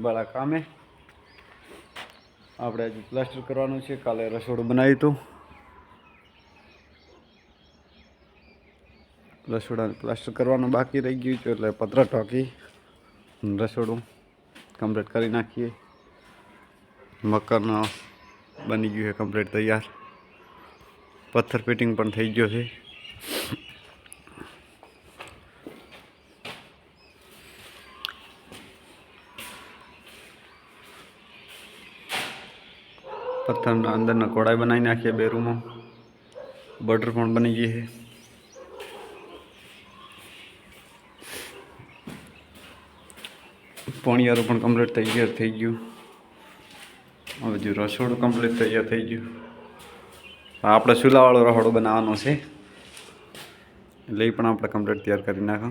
વાળા કામે આપણે હજી પ્લાસ્ટર કરવાનું છે. કાલે રસોડું બનાવ્યું હતું. રસોડાને પ્લાસ્ટર કરવાનું બાકી રહી ગયું છે, એટલે પતરા ઢોકી રસોડું કમ્પ્લીટ કરી નાખીએ. મકાન બની ગયું છે કમ્પ્લીટ તૈયાર. પથ્થર ફિટિંગ પણ થઈ ગયો છે. પથ્થરના અંદરના કોડાઈ બનાવી નાખીએ. 2 રૂમો બોર્ડર પણ બની ગઈ છે. પોણિયારું પણ કમ્પ્લીટ તૈયાર થઈ ગયું. હવે જો રસોડું કમ્પ્લીટ તૈયાર થઈ ગયું. આપણે ચૂલાવાળો રસોડું બનાવવાનો છે, એટલે એ પણ આપણે કમ્પ્લીટ તૈયાર કરી નાખો.